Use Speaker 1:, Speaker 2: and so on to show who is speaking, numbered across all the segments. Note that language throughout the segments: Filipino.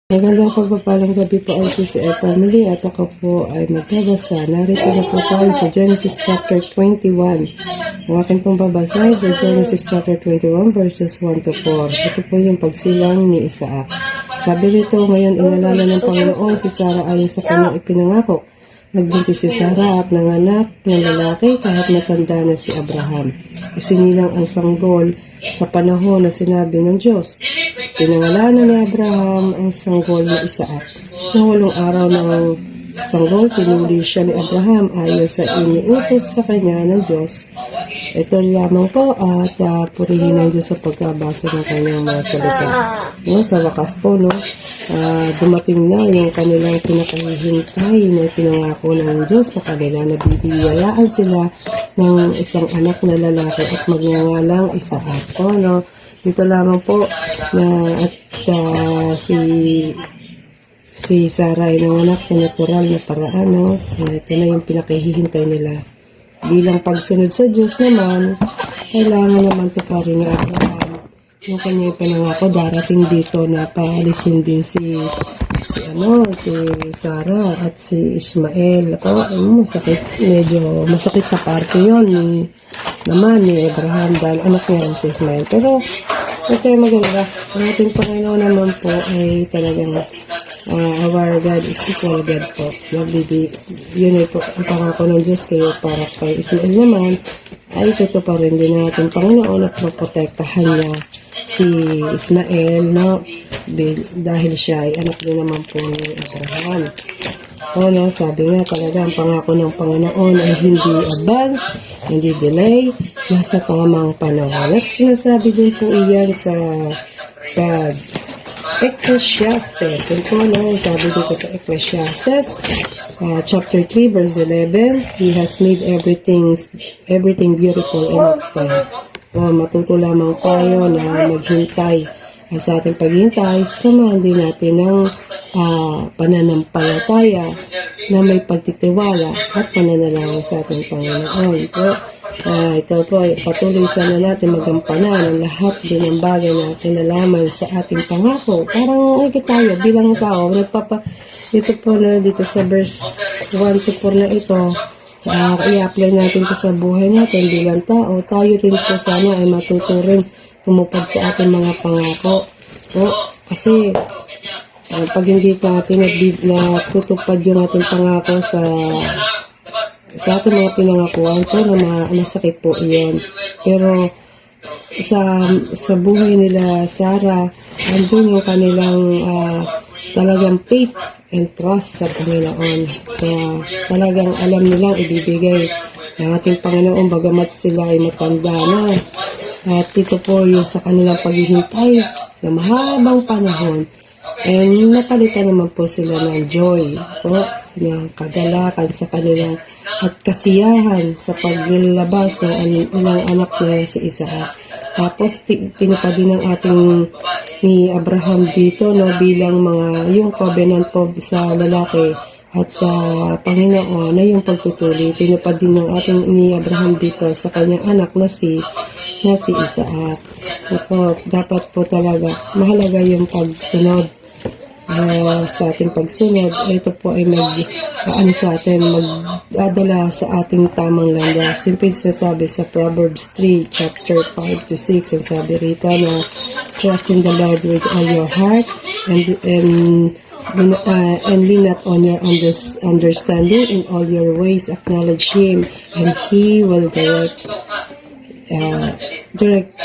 Speaker 1: Magandang pagpapalang gabi po ang CCF family at ako po ay magbabasa. Narito na po tayo sa Genesis chapter 21. Ang akin pong babasahin sa Genesis chapter 21 verses 1 to 4. Ito po yung pagsilang ni Isaac. Sabi rito, ngayon inalala ng Panginoon si Sarah ayon sa kanyang ipinangako. Nagbuntis si Sarah at nanganak ng lalaki kahit matanda na si Abraham. Isinilang ang sanggol sa panahon na sinabi ng Diyos. Pinangalanan ni Abraham ang sanggol na Isaac. Nang 8 araw ng sanggol, pinuli siya ni Abraham ayon sa iniutos sa kanya ng Diyos. Ito lamang po at purihin ng Diyos sa pagkabasa ng kanyang mga salita. Sa wakas po, dumating na yung kanilang pinakahihintay na pinangako ng Diyos sa kanila na bibiyayaan sila ng isang anak na lalaki at magngangalang Isaac. Dito lamang po na at si Sarah ay nanganak sa natural na paraan. Ito na yung pinakahihintay nila. Bilang pagsunod sa Diyos naman, kailangan naman ito pa rin na Abraham. Yung kanyang pinangako, darating dito na paalisin din si Sarah at si Ishmael. Medyo masakit sa parte yun ni Abraham dahil anak niya si Ishmael. Pero ito ay maganda. Ang ating Panginoon naman po ay talagang our God is equal God po. Yun ay po ang pangako ng Diyos kayo para kay Ishmael naman ay tutuparin din natin Panginoon at maprotektahan niya si Ishmael dahil siya ay anak din naman po ni Abraham. Sabi nga talaga ang pangako ng Panginoon ay hindi advance, hindi delay, nasa tamang panahon. At sinasabi din po iyan sa Ecclesiastes. Sabi dito sa Ecclesiastes chapter 3 verse 11, He has made everything beautiful in its time. Matuto lamang tayo na maghintay. Sa ating paghintay, samahan din natin ng pananampalataya na may pagtitiwala at pananalangin sa ating Panginoon. Ito po, patuloy sana natin magampanan ang lahat din ng bagay na kinalaman sa ating pangako. Parang tayo bilang tao, dito sa verse 1 to 4 na ito, i-apply natin ito sa buhay natin bilang tao. Tayo rin po sana ay matuto rin tumupad sa ating mga pangako. Kasi pag hindi natin natutupad yung ating pangako sa ating mga pinangakuan po na masakit po iyon. Pero sa buhay nila Sarah, andun yung kanilang talagang faith and trust sa Panginoon. Kaya talagang alam nilang ibibigay ng ating Panginoon bagamat sila ay matanda na. At ito po yung sa kanilang paghihintay na mahabang panahon. And napalitan naman po sila ng joy ng kagalakan sa kanilang at kasiyahan sa paglabas ng ilang anak na si Isaac. Tapos tinupad din ng ating ni Abraham dito bilang yung covenant po sa lalaki at sa Panginoon na yung pagtutuli. Tinupad din ng ating ni Abraham dito sa kanyang anak na si Isaac. Dapat po talaga mahalaga yung pagsunod sa ating pagsunod. Ito po ay magdadala sa ating tamang landas. Simple sinasabi sa Proverbs 3 chapter 5 to 6, ang sabi rito na trust in the Lord with all your heart and lean not on your understanding. In all your ways acknowledge Him and He will direct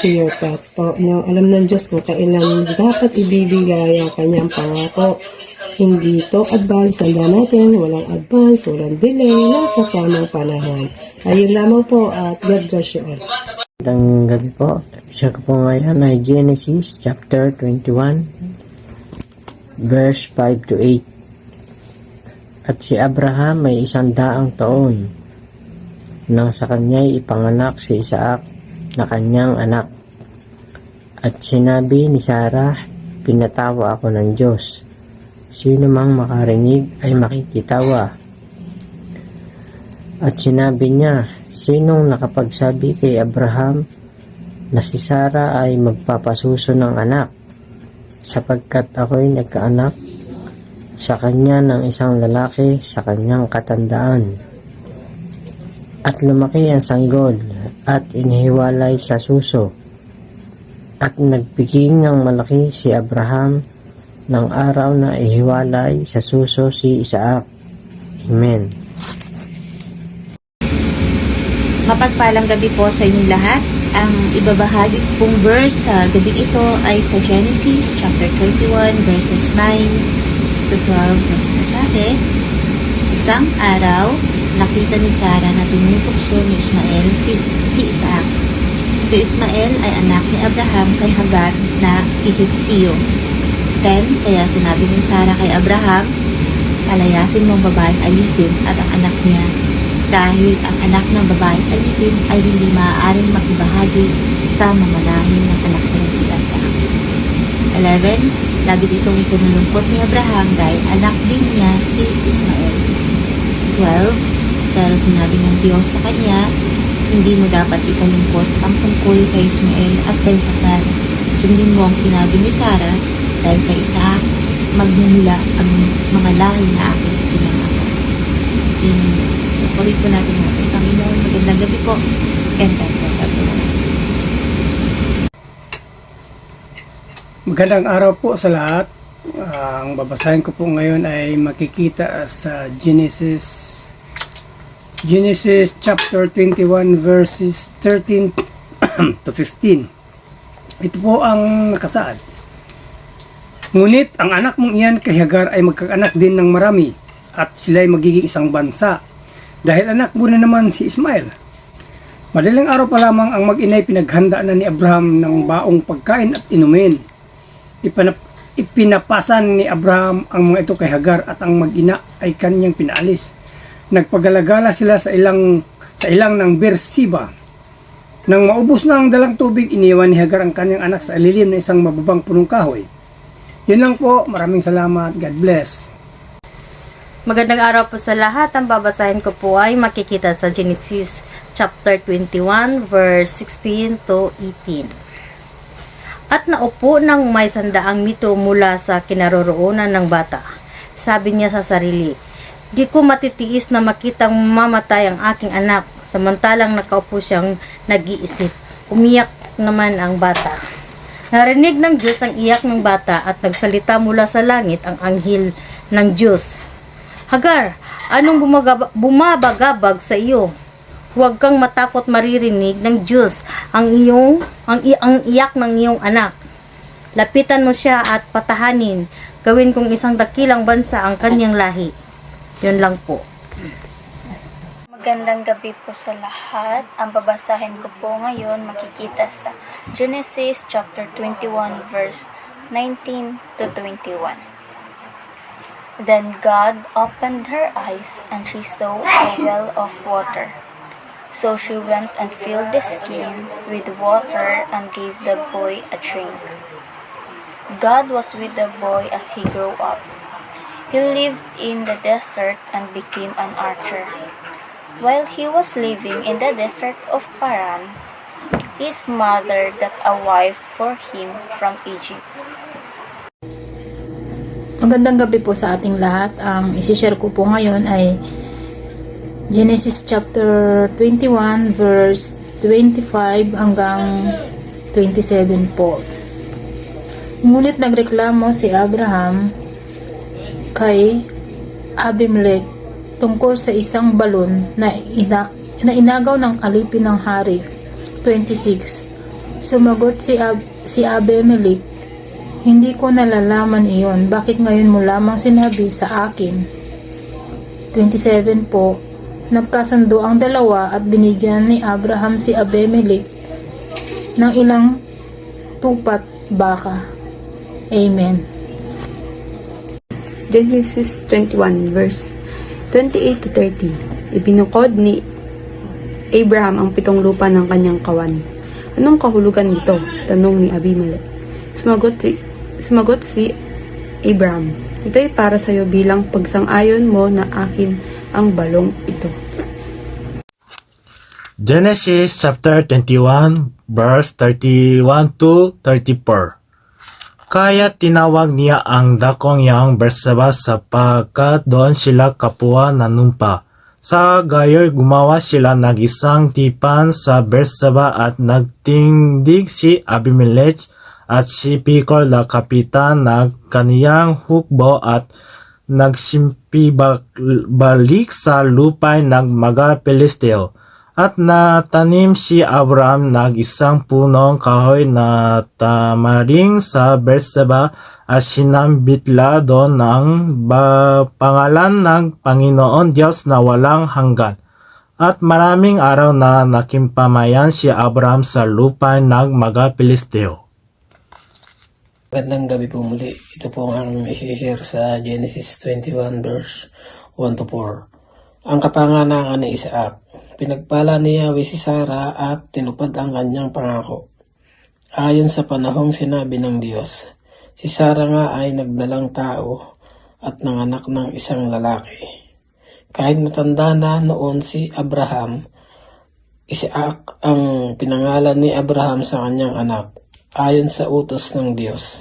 Speaker 1: to your path po. Alam ng Diyos kung kailan dapat ibibigay ang kanyang pangako. Hindi to advance. Handa natin, walang advance, walang delay, nasa tamang panahon. Ayun lamang po at God bless you all.
Speaker 2: Magandang gabi po. Siya ko po ngayon ay Genesis chapter 21 verse 5 to 8. At si Abraham may 100 taon nang sa kanya'y ipanganak si Isaac na kanyang anak. At sinabi ni Sarah, pinatawa ako ng Diyos. Sino mang makarinig ay makikitawa. At sinabi niya, sinong nakapagsabi kay Abraham na si Sarah ay magpapasuso ng anak, sapagkat ako'y nagkaanak sa kanya ng isang lalaki sa kanyang katandaan. At lumaki ang sanggol at inihiwalay sa suso. At nagpiging ng malaki si Abraham ng araw na ihiwalay sa suso si Isaac. Amen.
Speaker 3: Mapagpalang gabi po sa inyong lahat. Ang ibabahagi pong verse sa gabi ito ay sa Genesis chapter 21 verses 9 to 12 na sinasabi, isang araw, nakita ni Sarah na tinutokso ni Ismael si Isaac. Si Ismael ay anak ni Abraham kay Hagar na Ehipsyo. 10, kaya sinabi ni Sarah kay Abraham, palayasin mong babaeng alipin at ang anak niya, dahil ang anak ng babaeng alipin ay hindi maaaring makibahagi sa mamanahin ng anak mo si Isaac. 11, labis itong ikinulungkot ni Abraham dahil anak din niya si Ismael. 12, pero sinabi ng Diyos sa kanya, hindi mo dapat ikalungkot ang tungkol kay Ismael at kay Hagar. Sundin mo ang sinabi ni Sarah dahil kay Isaac magmumula ang mga lahi na aking pinangalan. Amen. So, ulit po natin ang ating Panginoon. Magandang gabi po. And God bless everyone.
Speaker 4: Magandang araw po sa lahat. Ang babasahin ko po ngayon ay makikita sa Genesis chapter 21 verses 13 to 15. Ito po ang nakasaad. Ngunit ang anak mong iyan kay Hagar ay magkaanak din ng marami at sila'y magiging isang bansa dahil anak mo na naman si Ismael. Madaling araw pa lamang ang mag-inay pinaghanda na ni Abraham ng baong pagkain at inumin. Ipinapasan ni Abraham ang mga ito kay Hagar at ang mag-ina ay kanyang pinaalis. Nagpagalagala sila sa ilang ng Beersheba. Nang maubos na ang dalang tubig, iniwan ni Hagar ang kanyang anak sa lilim ng isang mababang punong kahoy. Yun lang po. Maraming salamat. God bless.
Speaker 5: Magandang araw po sa lahat. Ang babasahin ko po ay makikita sa Genesis chapter 21 verse 16 to 18. At naupo ng may 100 metro mula sa kinaroroonan ng bata. Sabi niya sa sarili, di ko matitiis na makitang mamatay ang aking anak, samantalang nakaupo siyang nag-iisip. Umiyak naman ang bata. Narinig ng Diyos ang iyak ng bata at nagsalita mula sa langit ang anghel ng Diyos. Hagar, anong bumabagabag sa iyo? Huwag kang matakot, maririnig ng Diyos ang iyak ng iyong anak. Lapitan mo siya at patahanin. Gawin kong isang dakilang bansa ang kanyang lahi. Yun lang po.
Speaker 6: Magandang gabi po sa lahat. Ang babasahin ko po ngayon makikita sa Genesis chapter 21 verse 19 to 21. Then God opened her eyes and she saw a well of water. So she went and filled the skin with water and gave the boy a drink. God was with the boy as he grew up. He lived in the desert and became an archer. While he was living in the desert of Paran, his mother got a wife for him from Egypt.
Speaker 7: Magandang gabi po sa ating lahat. Ang isi-share ko po ngayon ay Genesis chapter 21 verse 25 hanggang 27 po. Ngunit nagreklamo si Abraham kay Abimelech tungkol sa isang balon na inagaw ng alipin ng hari. 26. Sumagot si Abimelech, hindi ko nalalaman iyon. Bakit ngayon mo lamang sinabi sa akin? 27 po. Nagkasundo ang dalawa at binigyan ni Abraham si Abimelech ng ilang tupat baka. Amen.
Speaker 8: Genesis 21 verse 28 to 30. Ibinukod ni Abraham ang 7 lupa ng kanyang kawan. Anong kahulugan nito? Tanong ni Abimelech. Sumagot si Abraham, ito ay para sa iyo bilang pagsang-ayon mo na akin ang balong ito.
Speaker 9: Genesis chapter 21 verse 31 to 34. Kaya tinawag niya ang dakong yang Berseba sapagkat doon sila kapwa nanumpa. Sa gayon gumawa sila ng isang tipan sa Berseba at nagtindig si Abimelech at si Pikol na kapitan ng kaniyang hukbo at nagsimpibalik sa lupay ng mga Pilisteo. At natanim si Abram ng isang punong kahoy na tamaring sa Berseba at sinambitla doon ng pangalan ng Panginoon Diyos na walang hanggan. At maraming araw na nakimpamayan si Abram sa lupa ng mga Pilisteo.
Speaker 2: Magandang gabi po muli. Ito po ang aming i-share sa Genesis 21 verse 1 to 4. Ang kapanganakan ni Isaac. Pinagpala ni Yahweh si Sarah at tinupad ang kanyang pangako. Ayon sa panahong sinabi ng Diyos, si Sarah nga ay nagdalang tao at nanganak ng isang lalaki. Kahit matanda na noon si Abraham, Isaac ang pinangalan ni Abraham sa kanyang anak, ayon sa utos ng Diyos.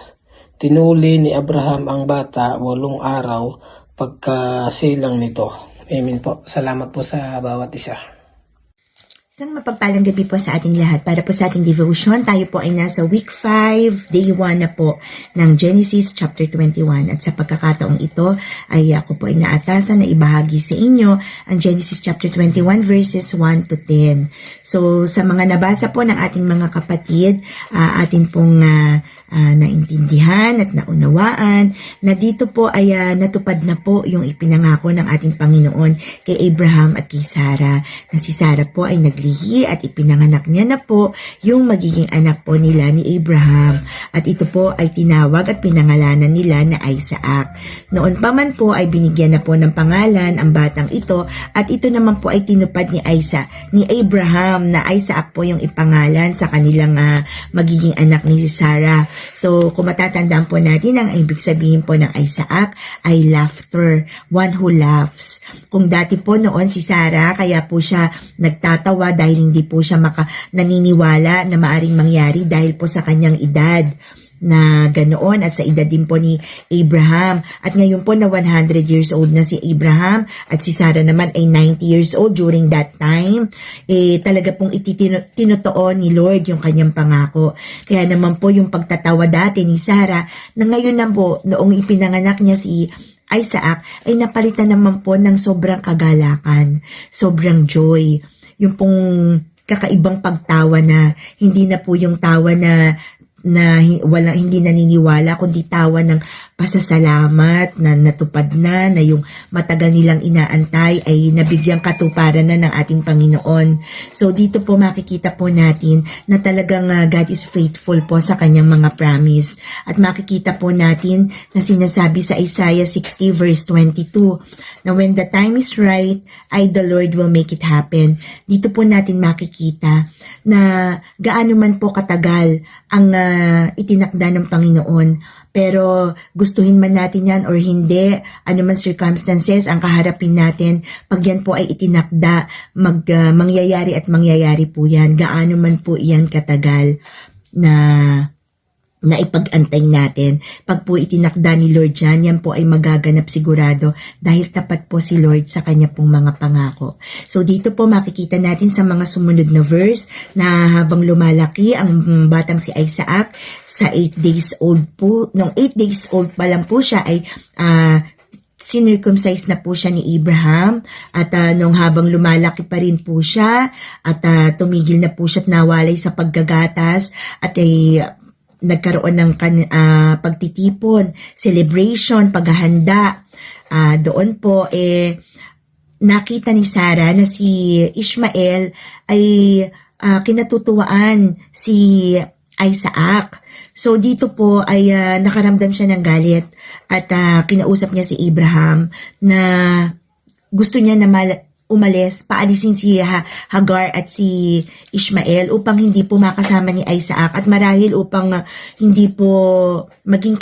Speaker 2: Tinuli ni Abraham ang bata 8 araw pagkasilang nito. Amen po. Salamat po sa bawat isa.
Speaker 3: Isang mapagpalang gabi po sa ating lahat. Para po sa ating devotion, tayo po ay nasa week 5, day 1 na po ng Genesis chapter 21. At sa pagkakataong ito ay ako po ay naatasan na ibahagi sa inyo ang Genesis chapter 21 verses 1 to 10. So sa mga nabasa po ng ating mga kapatid, atin pong naintindihan at naunawaan na dito po ay natupad na po yung ipinangako ng ating Panginoon kay Abraham at kay Sarah, na si Sarah po ay naglihi at ipinanganak niya na po yung magiging anak po nila ni Abraham, at ito po ay tinawag at pinangalanan nila na Isaac. Noon pa man po ay binigyan na po ng pangalan ang batang ito, at ito naman po ay tinupad ni Abraham na Isaac po yung ipangalan sa kanilang magiging anak ni Sarah. So, kung matatandaan po natin, ang ibig sabihin po ng Isaac ay laughter, one who laughs. Kung dati po noon si Sarah, kaya po siya nagtatawa dahil hindi po siya naniniwala na maaring mangyari dahil po sa kanyang edad na ganoon at sa edad din po ni Abraham. At ngayon po na 100 years old na si Abraham at si Sarah naman ay 90 years old during that time, talaga pong tinotoo ni Lord yung kanyang pangako. Kaya naman po yung pagtatawa dati ni Sarah na ngayon na po noong ipinanganak niya si Isaac ay napalitan naman po ng sobrang kagalakan, sobrang joy. Yung pong kakaibang pagtawa na hindi na po yung tawa na hindi naniniwala, kundi tawa ng pasasalamat na natupad na yung matagal nilang inaantay ay nabigyang katuparan na ng ating Panginoon. So dito po makikita po natin na talagang God is faithful po sa kanyang mga promise. At makikita po natin na sinasabi sa Isaiah 60 verse 22 na when the time is right, the Lord will make it happen. Dito po natin makikita na gaano man po katagal ang itinakda ng Panginoon. Pero gustuhin man natin yan or hindi, anuman circumstances ang kaharapin natin, pag yan po ay itinakda, mangyayari at mangyayari po yan. Gaano man po yan katagal na ipag-antay natin. Pag po itinakda ni Lord yan po ay magaganap sigurado dahil tapat po si Lord sa kanya pong mga pangako. So dito po makikita natin sa mga sumunod na verse na habang lumalaki ang batang si Isaac sa 8 days old po, nung 8 days old pa lang po siya ay sinircumcise na po siya ni Abraham, at nung habang lumalaki pa rin po siya at tumigil na po siya at nawalay sa paggagatas at ay nagkaroon ng pagtitipon, celebration, paghahanda. Doon po nakita ni Sarah na si Ishmael ay kinatutuwaan si Isaac. So dito po ay nakaramdam siya ng galit at kinausap niya si Abraham na gusto niya na umalis, paalisin si Hagar at si Ishmael upang hindi po makasama ni Isaac at marahil upang hindi maging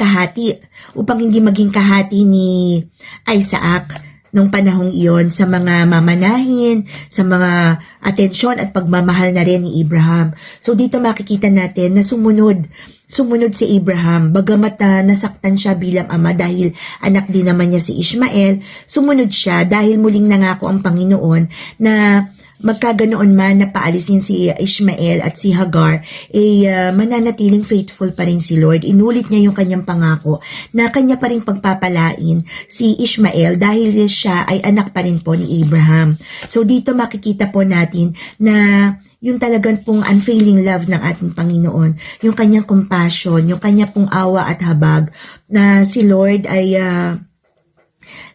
Speaker 3: kahati ni Isaac nung panahong iyon sa mga mamanahin, sa mga atensyon at pagmamahal na rin ni Abraham. So dito makikita natin na sumunod sumunod si Abraham. Bagamat nasaktan siya bilang ama dahil anak din naman niya si Ishmael, sumunod siya dahil muling nangako ang Panginoon na magkaganoon man na paalisin si Ishmael at si Hagar, mananatiling faithful pa rin si Lord. Inulit niya yung kanyang pangako na kanya pa rin pagpapalain si Ishmael dahil siya ay anak pa rin po ni Abraham. So dito makikita po natin na yung talagang pong unfailing love ng ating Panginoon, yung kanyang compassion, yung kanya pong awa at habag, na si Lord ay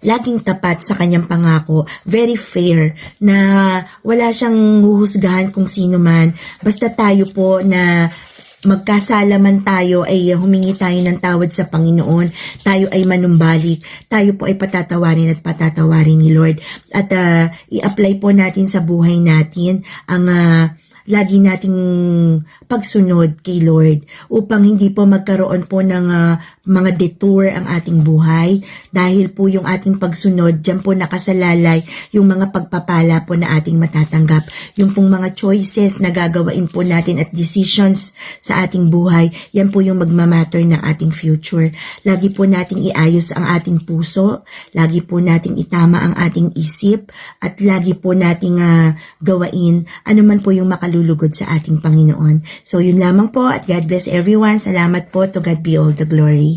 Speaker 3: laging tapat sa kanyang pangako, very fair, na wala siyang huhusgahan kung sino man. Basta tayo po na magkasala man tayo ay humingi tayo ng tawad sa Panginoon, tayo ay manumbalik, tayo po ay patatawarin at patatawarin ni Lord. At i-apply po natin sa buhay natin ang lagi nating pagsunod kay Lord upang hindi po magkaroon po ng mga detour ang ating buhay, dahil po yung ating pagsunod, dyan po nakasalalay yung mga pagpapala po na ating matatanggap. Yung pong mga choices na gagawain po natin at decisions sa ating buhay, yan po yung magmamatter ng ating future. Lagi po nating iayos ang ating puso, lagi po nating itama ang ating isip, at lagi po nating gawain anuman po yung makalulugod sa ating Panginoon. So yun lamang po, at God bless everyone. Salamat po. To God be all the glory.